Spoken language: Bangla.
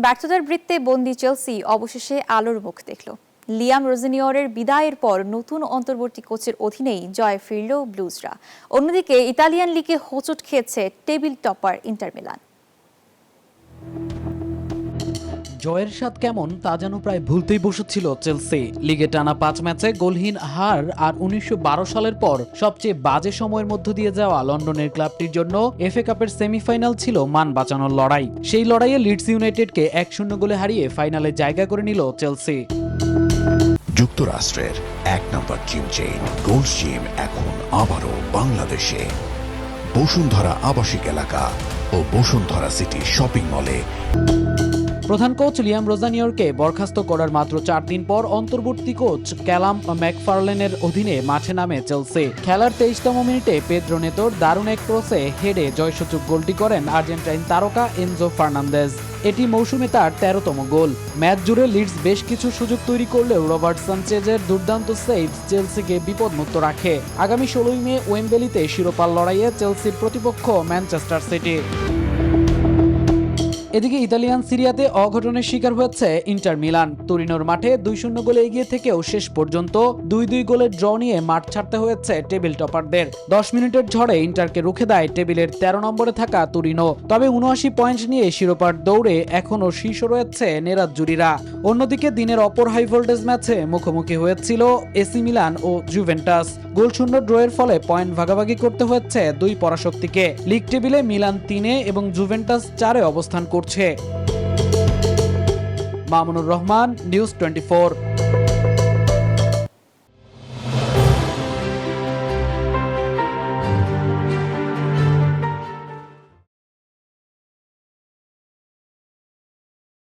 ব্যর্থতার বৃত্তে বন্দি চেলসি অবশেষে আলোর মুখ দেখল। লিয়াম রোজেনিয়রের বিদায়ের পর নতুন অন্তর্বর্তী কোচের অধীনেই জয় ফিরল ব্লুজরা। অন্যদিকে ইতালিয়ান লিগে হোঁচট খেয়েছে টেবিল টপার ইন্টার মিলান। জয়ের স্বাদ কেমন তা যেন প্রায় ভুলতেই বসেছিল চেলসি। লিগে টানা 5 ম্যাচে গোলহীন হার আর 1912 সালের পর সবচেয়ে বাজে সময়ের মধ্য দিয়ে যাওয়া লন্ডনের ক্লাবটির জন্য এফএ কাপের সেমিফাইনাল ছিল মান বাঁচানোর লড়াই। সেই লড়াইয়ে লিডস ইউনাইটেডকে 1-0 গোলে হারিয়ে ফাইনালে জায়গা করে নিল চেলসি। যুক্তরাষ্ট্রের 1 নম্বর জিম চেইন গোল্ড জিম এখন আবারও বাংলাদেশে। বসুন্ধরা আবাসিক এলাকা ও বসুন্ধরা সিটি শপিং মলে। প্রধান কোচ লিয়াম রোজানিয়রকে বরখাস্ত করার মাত্র 4 দিন পর অন্তর্বর্তী কোচ ক্যালাম ম্যাকফার্লেনের অধীনে মাঠে নামে চেলসি। খেলার 23তম মিনিটে পেদ্রো নেতোর দারুণ এক ক্রসে হেডে জয়সূচক গোলটি করেন আর্জেন্টাইন তারকা এনজো ফার্নান্দেজ। এটি মৌসুমে তার 13তম গোল। ম্যাচ জুড়ে লিডস বেশ কিছু সুযোগ তৈরি করলেও রবার্ট সানচেজের দুর্দান্ত সেভ চেলসিকে বিপদমুক্ত রাখে। আগামী 16 মে ওয়েম্বলিতে শিরোপার লড়াইয়ে চেলসির প্রতিপক্ষ ম্যানচেস্টার সিটি। এদিকে ইতালিয়ান সিরিয়াতে অঘটনের শিকার হয়েছে ইন্টার মিলান। তুরিনোর মাঠে 2-0 গোলে এগিয়ে থেকেও শেষ পর্যন্ত 2-2 গোলের ড্র নিয়ে মাঠ ছাড়তে হয়েছে টেবিল টপারদের। 10 মিনিটের ঝড়ে ইন্টারকে রুখে দেয় টেবিলের 13 নম্বরে থাকা তুরিনো। তবে 79 পয়েন্ট নিয়ে শিরোপার দৌড়ে এখনও শীর্ষ রয়েছে নেরাজ্জুরিরা। অন্যদিকে দিনের অপর হাই ভোল্টেজ ম্যাচে মুখোমুখি হয়েছিল এসি মিলান ও জুভেন্টাস। গোলশূন্য ড্রয়ের ফলে পয়েন্ট ভাগাভাগি করতে হচ্ছে দুই পরাশক্তিকে। লিগ টেবিলে মিলান 3-এ এবং জুভেন্টাস 4-এ অবস্থান করছে। মামুনুর রহমান, নিউজ 24।